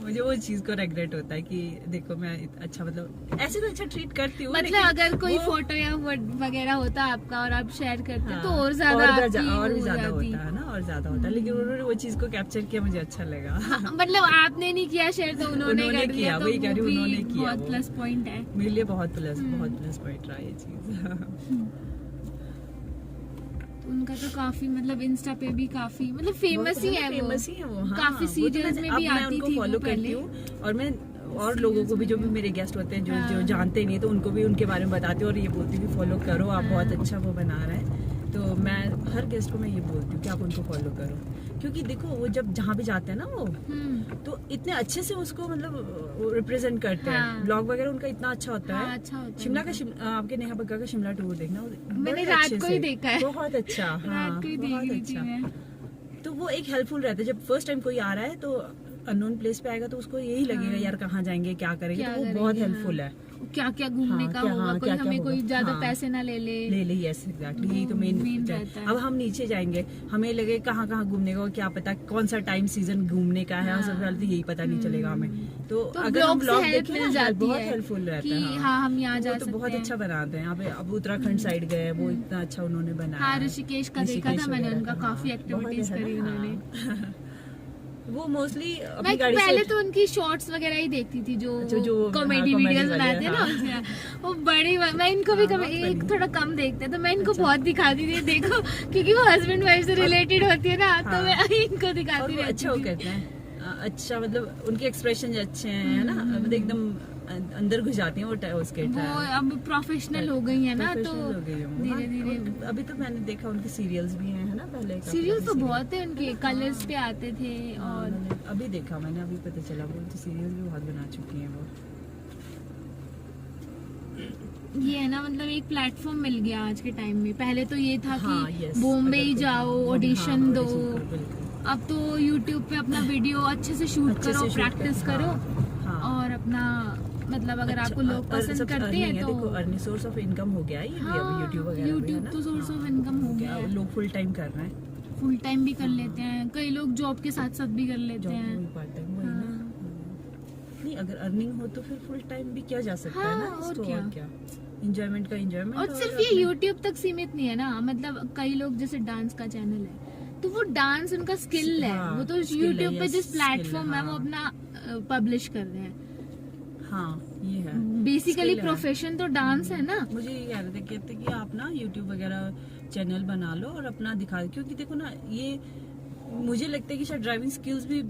मुझे वो चीज को रेग्रेट होता है कि देखो मैं अच्छा, मतलब ऐसे तो अच्छा ट्रीट करती हूँ, मतलब लेकिन अगर कोई वो- फोटो या वगैरह होता आपका और आप शेयर करते हाँ, तो और ज्यादा आपकी और भी हो ज्यादा जाती। होता है ना, और ज्यादा होता है। लेकिन उन्होंने वो चीज को कैप्चर किया, मुझे अच्छा लगा। मतलब आपने नहीं किया शेयर तो उन्होंने कर दिया, किया, तो वही कह रही वो हूँ, भी उन्होंने किया बहुत वो। प्लस पॉइंट है। मेरे लिए बहुत प्लस पॉइंट रहा ये चीज। उनका तो काफी मतलब इंस्टा पे भी काफी मतलब फेमस ही है वो। फेमस ही है वो, हाँ। काफी वो तो सीरियल्स में अब भी मैं आती उनको थी वो फॉलो पहले। करती हूँ। और मैं और लोगों को भी, जो भी मेरे गेस्ट होते हैं, जो जानते नहीं, तो उनको भी उनके बारे में बताती हूँ और ये बोलती हूँ कि फॉलो करो, आप बहुत अच्छा वो बना रहे हैं। तो मैं हर गेस्ट को मैं ये बोलती हूँ कि आप उनको फॉलो करो, क्योंकि देखो वो जब जहाँ भी जाते हैं ना वो, तो इतने अच्छे से उसको मतलब रिप्रेजेंट करते हैं। हाँ। ब्लॉग वगैरह उनका इतना अच्छा होता हाँ, है। अच्छा होता है शिमला उनका। का आपके नेहा बग्गा का शिमला टूर देखना, मैंने बड़े रात अच्छे को से, ही देखा है। बहुत अच्छा। हाँ, रात को ही देख बहुत रही थी अच्छा। मैं। तो वो एक हेल्पफुल रहता है। जब फर्स्ट टाइम कोई आ रहा है तो अननोन प्लेस पे आएगा तो उसको यही लगेगा यार कहाँ जाएंगे, क्या करेंगे, क्या तो वो करेंगे, बहुत हाँ। हेल्पफुल है। क्या क्या घूमने हाँ, का क्या- होगा, हाँ, कोई क्या- क्या हमें कोई होगा। ज्यादा हाँ। पैसे ना ले ले। ले यस एग्जैक्टली, यही तो main मेन रहता है। अब हम नीचे जाएंगे, हमें लगे कहाँ कहाँ घूमने का, क्या पता कौन सा टाइम सीजन घूमने का है, और सबसे पहले तो यही पता नहीं चलेगा हमें। तो अगर हम ब्लॉग ब्लॉग से हेल्प देखें मिल ना, जाती बहुत है हेल्पफुल रहता कि है। हाँ हम यहाँ वो जा तो सकते बहुत हैं। अच्छा बनाते हैं। यहाँ पे अब उत्तराखंड साइड गए, वो इतना अच्छा उन्होंने बनाया हाँ, है। ऋषिकेश का देखा था ऋषिकेश मैंने, वगैरह उनका का, काफी हाँ, एक्टिविटीज बहुत है करी ना, उन्होंने। हाँ। वो मोस्टली अपनी मैं गाड़ी पहले से तो उनकी शॉर्ट्स वगैरह ही देखती थी, जो जो कॉमेडी हाँ, वीडियोस comedy वाले, बनाते हैं ना हाँ। उसमें। वो बड़ी मैं इनको भी हाँ, कभी बहुत एक funny। थोड़ा कम देखते हैं, तो मैं इनको बहुत दिखाती थी, देखो क्योंकि वो हस्बैंड वाइफ से रिलेटेड होती है ना, तो हाँ। मैं इनको और दिखाती वो रहती अच्छा वो थी। करते हैं, अच्छा मतलब उनके एक्सप्रेशन अच्छे हैं, है ना, मतलब एकदम अंदर घुस जाती हैं वो उसके वो अब प्रोफेशनल हो गई है ना, तो Professional हो गई हैं वो। धीरे हाँ, धीरे। अभी तो मैंने देखा उनके सीरियल्स भी हैं, है ना, पहले काफी सीरियल्स तो serial- बहुत है उनके, कलर्स पे आते थे। हाँ, और मैंने अभी देखा, मैंने अभी पता चला वो तो सीरियल्स भी बहुत बना चुकी हैं वो। ये है ना, मतलब एक प्लेटफॉर्म मिल गया आज के टाइम में। पहले तो ये था हाँ, कि yes, बॉम्बे अगर ही कोई- जाओ, हाँ, ऑडिशन दो। audition करो, बिल्कुल। अब तो यूट्यूब पे अपना वीडियो अच्छे से शूट अच्छे करो, से shoot प्रैक्टिस कर- करो, हाँ, हाँ। और अपना मतलब अगर आपको लोग और पसंद सबसे करते earning हैं है, तो देखो अर्निंग सोर्स ऑफ इनकम हो गया है ये भी, हाँ, अभी यूट्यूब वगैरह भी, है YouTube ना? तो source of हाँ, income हो गया है। लोग फुल टाइम कर रहे हैं, फुल टाइम भी कर लेते हैं, कई लोग जॉब के साथ साथ भी कर लेते जॉब हैं। वही पार्ट टाइम वही ना। हाँ। नहीं, अगर अर्निंग हो तो फिर फुल टाइम भी किया जा सकता है ना, हाँ, और इसको, क्या। और क्या, इंजॉयमेंट का इंजॉयमेंट। और सिर्फ ये YouTube तक सीमित नहीं है ना, मतलब कई लोग जैसे डांस का चैनल है तो वो डांस उनका स्किल है, हाँ, वो तो skill है, YouTube पे yes, जिस skill प्लेटफॉर्म है है, वो हाँ। अपना पब्लिश कर रहे हैं। हाँ, ये है बेसिकली skill है। प्रोफेशन तो डांस है ना। मुझे ये कह रहे थे, कहते कि आप ना यूट्यूब वगैरह चैनल बना लो और अपना दिखा, क्योंकि देखो ना, ये मुझे लगता है कि शायद ड्राइविंग स्किल्स भी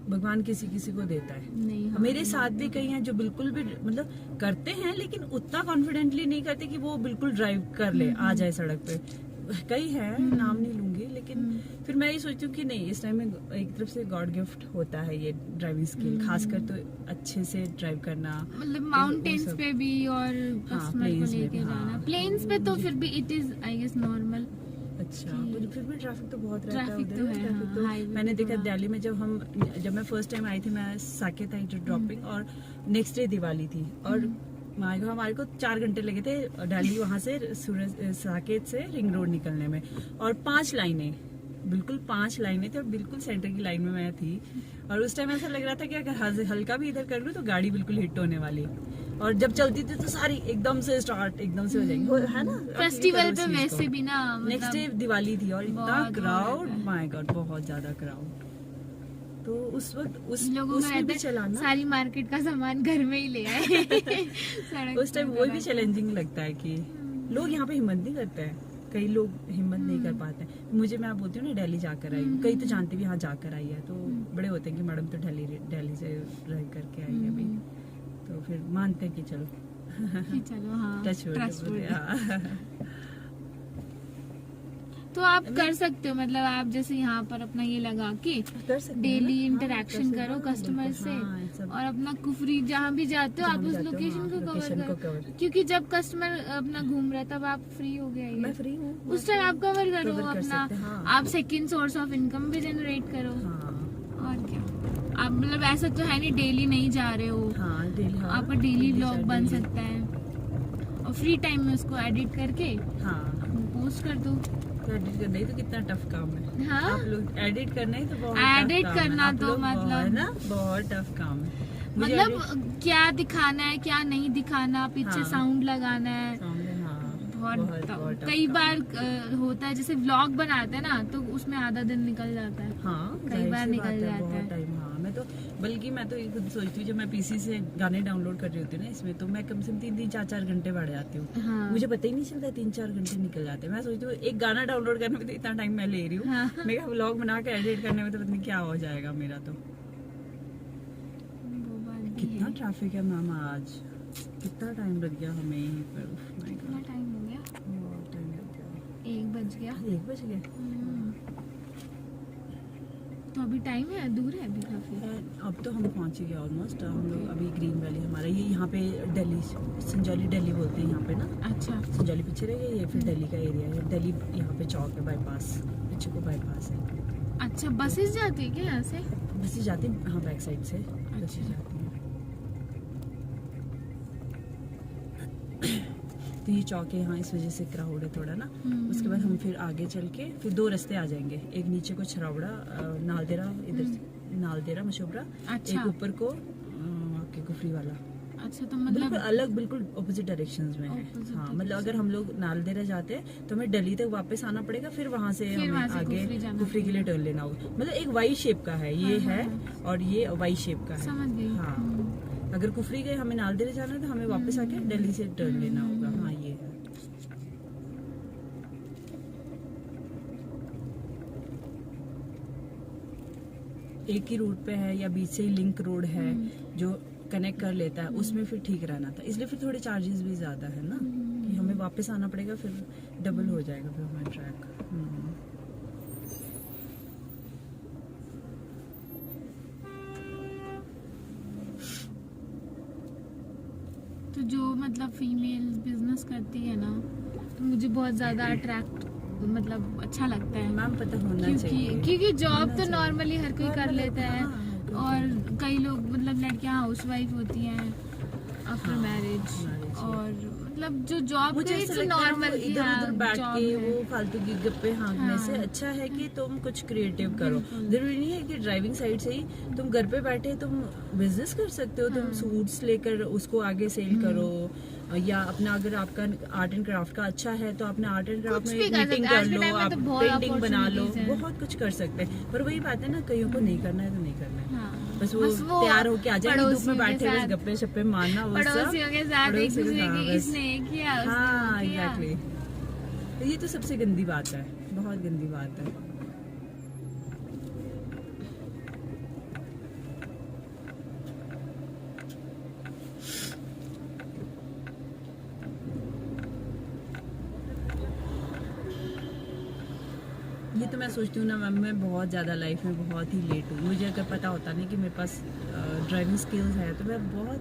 भगवान किसी किसी को देता है। नहीं, हाँ, मेरे साथ भी कई हैं जो बिल्कुल भी मतलब करते हैं, लेकिन उतना कॉन्फिडेंटली नहीं करते कि वो बिल्कुल ड्राइव कर ले, आ जाए सड़क पे। कई हैं, नाम नहीं लूंगी, लेकिन फिर मैं ये सोचती हूँ कि नहीं, इस टाइम में एक तरफ से गॉड गिफ्ट होता है ये ड्राइविंग स्किल, खासकर तो अच्छे से ड्राइव करना। मतलब माउंटेन्स सब- पे भी और कस्टमर को plains में लेके भी, जाना। हाँ। प्लेन्स पे तो फिर भी it is I guess normal. अच्छा, तो फिर भी ट्रैफिक तो बहुत रहता है ट्रैफिक उधर। तो है, ट्रैफिक हाँ, तो highway मैंने पे देखा थोड़ा। दिल्ली में, जब मैं फर्स्ट टाइम आई थी, मैं साकेत आई जो ड्रॉपिंग, और नेक्स्ट डे दिवाली थी, और हमारे को 4 घंटे लगे थे दिल्ली वहां से साकेत से रिंग रोड निकलने में, और 5 लाइनें, बिल्कुल 5 लाइनें थी, और बिल्कुल सेंटर की लाइन में मैं थी। और उस टाइम ऐसा लग रहा था कि अगर हल्का भी इधर कर लूं तो गाड़ी बिल्कुल हिट होने वाली है। और जब चलती थी तो सारी एकदम से स्टार्ट एकदम से हो जाएगी, है ना। आप ये फेस्टिवल करो पे इस चीज वैसे को। भी ना, नेक्स्ट डे मतलब दिवाली थी और इतना बहुत क्राउड, रहता है। माय गॉड, बहुत ज्यादा क्राउड। तो उस वक्त लोगों उसमें का भी रहता है चलाना, सारी मार्केट का सामान घर में ही ले आए सड़क उस टाइम पर वो भी लगा के। चैलेंजिंग लगता है कि लोग यहाँ पे हिम्मत नहीं करते हैं, कई लोग हिम्मत नहीं कर पाते हैं। मुझे, मैं बोलती हूँ ना दिल्ली जाकर आई हूँ, कई तो जानते भी हाँ जाकर आई है, तो बड़े होते हैं कि मैडम तो दिल्ली से ड्राइव करके आई है अभी, तो फिर मानते हैं कि चलो कि चलो हाँ टच trustworthy। तो आप कर सकते हो, मतलब आप जैसे यहाँ पर अपना ये लगा के कर सकते हैं डेली ना? इंटरेक्शन हाँ, करो बिल्कुल, कस्टमर से, हाँ, सब और अपना कुफरी जहाँ भी जाते हो जहाँ आप भी उस जाते हो, लोकेशन हाँ, को लोकेशन कवर को करो, cover। क्योंकि जब कस्टमर अपना घूम रहा है तब आप फ्री हो गए मैं फ्री हूँ, उस टाइम आप कवर करो cover कर अपना, सकते हैं, हाँ। आप सेकंड सोर्स ऑफ इनकम भी जनरेट करो। हाँ और क्या, आप मतलब ऐसा तो है नहीं डेली नहीं जा रहे हो, हाँ डेली, हाँ आपका डेली व्लॉग बन daily, सकता है, और फ्री टाइम में उसको एडिट करके हाँ पोस्ट कर दो। एडिट करना ही तो कितना टफ काम है। हाँ? आप लोग एडिट करना ही तो बहुत एडिट tough काम है। करना आप तो लोग मतलब ना बहुत टफ काम है। मुझे मतलब क्या दिखाना है क्या नहीं दिखाना, पीछे हाँ। साउंड लगाना है, edit- हाँ, बहुत tough कई काम बार होता है जैसे व्लॉग बनाते हैं ना तो उसमें आधा दिन निकल जाता है। हाँ कई जाहिर बार सी निकल बात है, जाता है। बहुत टाइम। हाँ मैं तो बल्कि मैं तो ये खुद सोचती हूँ जब मैं पीसी से गाने डाउनलोड कर रही होती हूँ ना इसमें, तो मैं कम से कम 3-3, 4-4 घंटे बढ़ जाती हूँ। हाँ। मुझे पता ही नहीं चलता 3-4 घंटे निकल जाते हैं। मैं सोचती हूँ एक गाना डाउनलोड करने में तो इतना टाइम मैं ले रही हूँ, हाँ। मैं क्या व्लॉग बना के एडिट करने में तो पता नहीं क्या हो जाएगा मेरा। तो वो बात भी कितना है। ट्रैफिक है मैम आज, कितना टाइम लग गया हमें यहीं पर। उफ, my कितना God, टाइम हो गया? बहुत टाइम लग गया। 1 बज गया। 1 बज गया। तो अभी टाइम है, दूर है अभी काफी। अब तो हम पहुंच ही गए ऑलमोस्ट। हम लोग अभी ग्रीन वैली हमारा ये यहाँ पे दिल्ली संजौली दिल्ली बोलते हैं यहाँ पे ना, अच्छा संजौली पीछे रह गया, ये फिर दिल्ली का एरिया है। दिल्ली यहाँ पे चौक है, बाईपास पीछे को बाईपास है। अच्छा, बसेस जाती है क्या यहाँ से? बसें जाती हैं, हाँ बैक साइड से बसें अच्छा। जाती हैं। तो ये चौक है यहाँ, इस वजह से क्राउड है थोड़ा ना। उसके बाद हम फिर आगे चल के फिर 2 रास्ते आ जाएंगे, एक नीचे को छरावड़ा नालदेरा, इधर से नालदेरा मशोबरा, अच्छा। एक ऊपर को आपके कुफरी वाला। अच्छा तो बिल्कुल मतलब अलग, बिल्कुल ऑपोजिट डायरेक्शंस में है। Opposite हाँ मतलब अगर हम लोग नालदेरा जाते हैं तो हमें दिल्ली तक वापस आना पड़ेगा, फिर वहाँ से फिर हमें वहाँ से आगे कुफरी जाना कुफरी के लिए टर्न लेना होगा। मतलब एक वाई शेप का है ये हाँ, है, हाँ, और ये वाई शेप का है। समझ गई। हाँ अगर कुफरी गए हमें नालदेरा जाना है तो हमें वापस आके दिल्ली से टर्न लेना होगा। हाँ ये है। एक ही रूट पे है या बीच से ही लिंक रोड है जो कनेक्ट कर लेता है, उसमें फिर ठीक रहना था। इसलिए फिर थोड़े चार्जेस भी ज्यादा है ना, कि हमें वापस आना पड़ेगा, फिर डबल हो जाएगा फिर हमारा ट्रैक। तो जो मतलब फीमेल बिजनेस करती है ना तो मुझे बहुत ज्यादा अट्रैक्ट मतलब अच्छा लगता है, मैम पता होना चाहिए, क्योंकि जॉब होना तो चाहिए। नॉर्मली हर कोई कर लेता है, हाँ, और कई लोग मतलब लड़कियां हाउसवाइफ होती हैं आफ्टर हाँ, मैरिज, marriage, और मतलब जो जॉब मुझे करे ऐसा तो लगता है नॉर्मल वो इधर उधर बैठ के वो है। फालतू की गप्पे हाँकने हाँ। से अच्छा है कि तुम कुछ क्रिएटिव करो। जरूरी नहीं है कि ड्राइविंग साइड से ही तुम घर पे बैठे तुम बिजनेस कर सकते हो। तुम सूट्स लेकर उसको आगे सेल करो, या अपना अगर आपका आर्ट एंड क्राफ्ट का अच्छा है तो अपना आर्ट एंड क्राफ्ट कुछ में भी कर मीटिंग सकते हैं। कर आज के लो, टाइम में आप तो बहुत पेंटिंग बना लो, opportunities हैं। बहुत कुछ कर सकते हैं। पर वही बात है ना, कईयों को नहीं करना है तो नहीं करना है। हाँ। बस वो तैयार होके आ जाएंगे धूप पड़ोसियों में के बैठे बस साथ- गप्पे शप्पे मारना, वो सब पड़ोसियों के साथ एक पड़ोसियों के दूसरे साथ की बस। इसने ये किया उसने हाँ वो किया। एग्जैक्टली। ये तो सबसे गंदी बात है, बहुत गंदी बात है। ये तो मैं सोचती हूँ ना मैम, मैं बहुत ज़्यादा लाइफ में बहुत ही लेट हूँ। मुझे अगर पता होता नहीं कि मेरे पास ड्राइविंग स्किल्स है तो मैं बहुत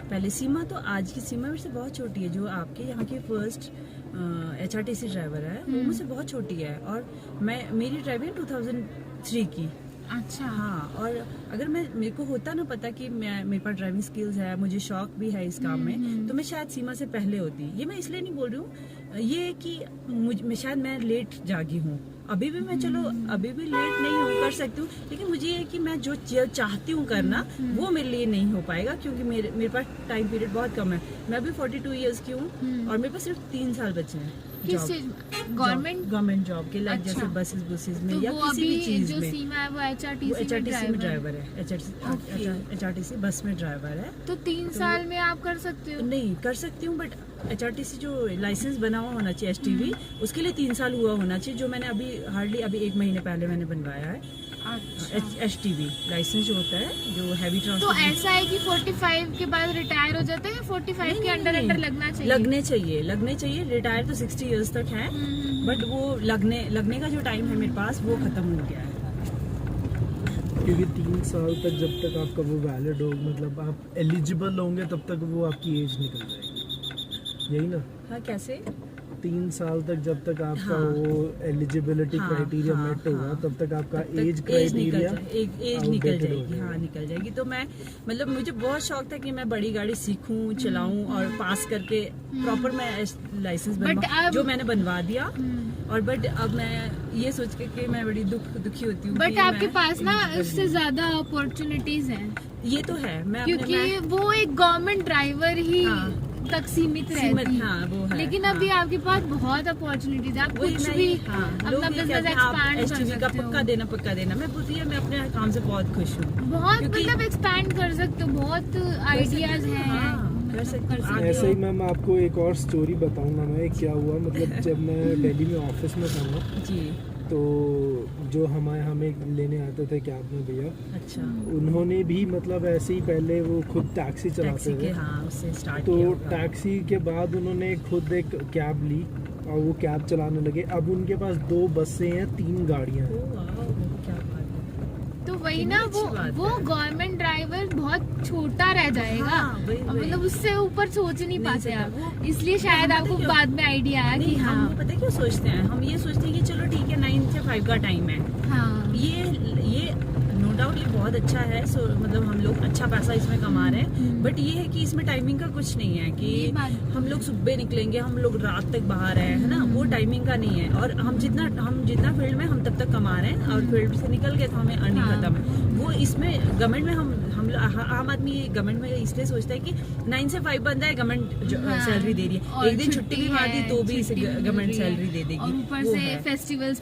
पहले। सीमा तो आज की सीमा मेरे से बहुत छोटी है, जो आपके यहाँ की फर्स्ट HRTC ड्राइवर है वो मुझसे बहुत छोटी है, और मेरी ड्राइविंग 2003 की। अच्छा हाँ, और अगर मेरे को होता ना पता कि मेरे पास ड्राइविंग स्किल्स है, मुझे शौक भी है इस काम में, तो मैं शायद सीमा से पहले होती। ये मैं इसलिए नहीं बोल रही हूँ, ये कि शायद मैं लेट जागी हूँ। अभी भी मैं चलो अभी भी लेट नहीं हूँ, कर सकती हूँ, लेकिन मुझे ये है कि मैं जो चाहती हूँ करना वो मेरे लिए नहीं हो पाएगा, क्योंकि मेरे पास टाइम पीरियड बहुत कम है। मैं अभी 42 ईयर्स की हूँ और मेरे पास सिर्फ 3 साल बचे हैं। किस चीज गवर्नमेंट जॉब के लाइक अच्छा। जैसे बसेस में तो या वो किसी भी अभी चीज जो में। सीमा है वो HRTC में ड्राइवर है, Okay. HRTC बस में ड्राइवर है। तो 3 साल में आप कर सकते हो? नहीं कर सकती हूँ, बट HRTC जो लाइसेंस बना हुआ होना चाहिए STV, उसके लिए 3 साल हुआ होना चाहिए, जो मैंने अभी हार्डली अभी 1 महीने पहले मैंने बनवाया है। अच्छा। HTV लाइसेंस जो होता है जो हैवी तो ट्रांसपोर्ट। ऐसा है कि 45 के बाद रिटायर हो जाते हैं, 45 के अंडर लगना चाहिए? लगने चाहिए। रिटायर तो 60 इयर्स तक है, बट वो लगने का जो टाइम है मेरे पास वो खत्म हो गया है। क्योंकि 3 साल तक जब तक आपका वो वैलिड हो, मतलब आप एलिजिबल होंगे तब तक वो आपकी एज निकल जाएगी, यही ना? हाँ, कैसे? 3 साल तक जब तक आपका हाँ। वो एलिजिबिलिटी हाँ, क्राइटेरिया हाँ, मेट होगा, हाँ। तब तक आपका तब तक एज क्राइटेरिया एज निकल जाएगी। हाँ, निकल जाएगी। तो मैं मतलब मुझे बहुत शौक था कि मैं बड़ी गाड़ी सीखूं, चलाऊं और पास करके प्रॉपर मैं लाइसेंस बनवा, जो मैंने बनवा दिया। और बट अब मैं ये सोच के कि मैं बड़ी दुखी होती हूँ। बट आपके पास ना इससे ज्यादा अपॉर्चुनिटीज हैं। ये तो है, क्योंकि वो एक गवर्नमेंट ड्राइवर ही तक सीमित रहती है। हाँ, वो है। लेकिन हाँ। अभी आपके पास बहुत अपॉर्चुनिटीज है, आप कुछ भी अपना बिजनेस एक्सपैंड कर सकते हो। पक्का देना। मैं बोलती है मैं अपने काम से बहुत खुश हूँ। बहुत मतलब एक्सपैंड कर सकते हो, बहुत आइडियाज हैं। कर सकते हो। ऐसे ही मैम आपको एक और स्टोरी बताऊंगा मैं, क्या हुआ मतलब जब मैं दिल्ली में ऑफिस में था ना जी, तो जो हमें लेने आते थे कैब में भैया, अच्छा, उन्होंने भी मतलब ऐसे ही पहले वो खुद टैक्सी चलाते थे। हाँ, उससे स्टार्ट तो किया होगा। टैक्सी के बाद उन्होंने खुद एक कैब ली और वो कैब चलाने लगे। अब उनके पास 2 बसें हैं, 3 गाड़ियां हैं। ओह, वाह, क्या बात है। तो वही ना, कितनी अच्छी बात वो है। गवर्नमेंट ड्राइवर बहुत छोटा रह जाएगा। हाँ, वही। मतलब उससे ऊपर सोच नहीं पाते सकता। आप, इसलिए शायद आपको क्यों? बाद में आइडिया आया कि हम हाँ पता है क्यों सोचते हैं, हम ये सोचते हैं कि चलो ठीक है 9 से 5 का टाइम है। हाँ ये नो डाउट ये बहुत अच्छा है। सो मतलब हम लोग अच्छा पैसा इसमें कमा रहे हैं, बट ये है कि इसमें टाइमिंग का कुछ नहीं है कि ये बात- हम लोग सुबह निकलेंगे, हम लोग रात तक बाहर है ना, वो टाइमिंग का नहीं है। और हम जितना फील्ड में हम तब तक कमा रहे हैं, और फील्ड से निकल गए तो हमें अर्निंग हाँ। खत्म है। वो इसमें गवर्नमेंट में हम आम आदमी गवर्नमेंट में इसलिए सोचता है कि 9 से 5 बंदा है, गवर्नमेंट हाँ। सैलरी दे रही और है, एक दिन छुट्टी भी मार दी तो भी छुट्टी मिल गवर्नमेंट रही है। सैलरी दे देगी। और ऊपर वो से है। फेस्टिवल्स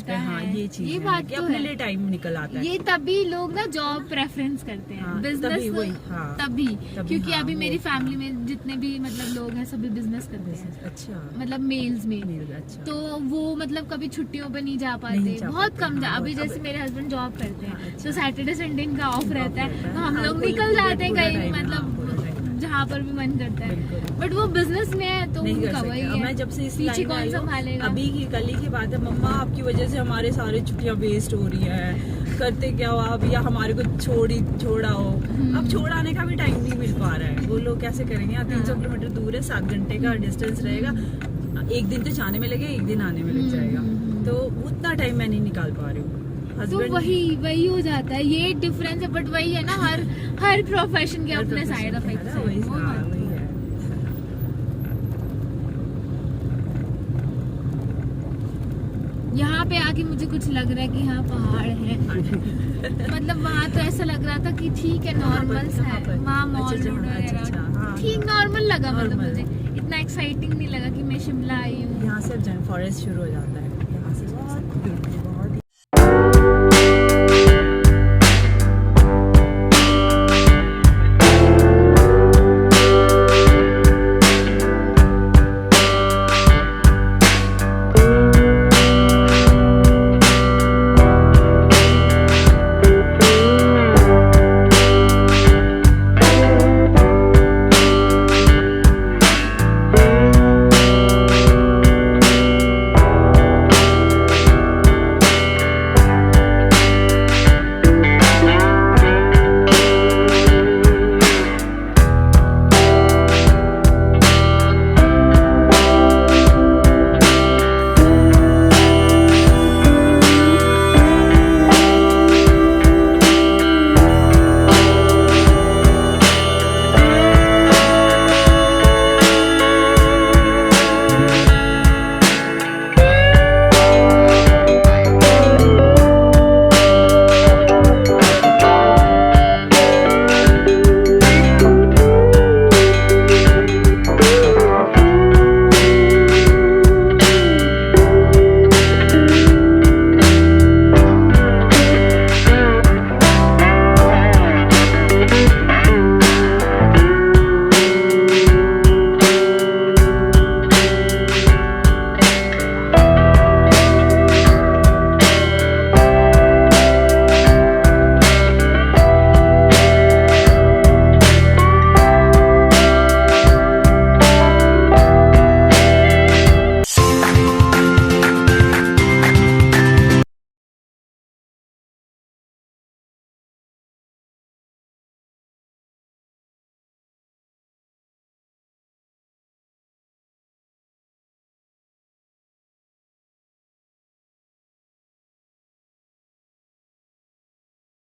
पे हाँ, ये चीज ये है बात कि तो अपने है। लिए टाइम निकल आता है। ये तभी लोग ना जॉब प्रेफरेंस करते हैं, हाँ, बिजनेस तभी वही, हाँ। तभी क्योंकि हाँ, अभी वो- मेरी फैमिली में जितने भी मतलब लोग हैं सभी बिजनेस करते हैं, अच्छा, मतलब मेल्स में। अच्छा। तो वो मतलब कभी छुट्टियों पे नहीं जा पाते, नहीं जा बहुत पाते, कम जा। हाँ, अभी अब- जैसे मेरे हस्बैंड जॉब करते हैं, हाँ, अच्छा। तो सैटरडे संडे इनका ऑफ रहता है, तो हम हाँ, लोग पूरा- निकल जाते हैं पूरा कहीं, टाइम, हाँ, पूरा मतलब टाइम। जहाँ पर भी मन करता है। बिल्कुल। बट वो बिजनेस में है तो नहीं कर उनका वही सकते। अब है, मैं जब से इस पीछे लाइन में कौन आई हूँ, संभालेगा? अभी की कल ही की बात है, मम्मा आपकी वजह से हमारे सारे छुट्टियां वेस्ट हो रही है, करते क्या हो आप, या हमारे को छोड़ाओ। अब छोड़ाने का भी टाइम नहीं मिल पा रहा है। वो लोग कैसे करेंगे? यहाँ 300 किलोमीटर दूर है, 7 घंटे का डिस्टेंस रहेगा, एक दिन तो जाने में लगे, एक दिन आने में लग जाएगा, तो उतना टाइम मैं नहीं निकाल पा रही हूँ। तो वही हो जाता है, ये डिफरेंस है। बट वही है ना, हर प्रोफेशन के अपने साइड इफेक्ट्स हैं। वही वो बात। है। यहाँ पे आके मुझे कुछ लग रहा है कि हाँ पहाड़ है। मतलब वहाँ तो ऐसा लग रहा था कि ठीक है नॉर्मल सा है, वहाँ मॉल रोड वगैरह ठीक नॉर्मल लगा। मतलब मुझे इतना एक्साइटिंग नहीं लगा कि मैं शिमला आई हूँ। यहाँ से फॉरेस्ट शुरू हो जाता है।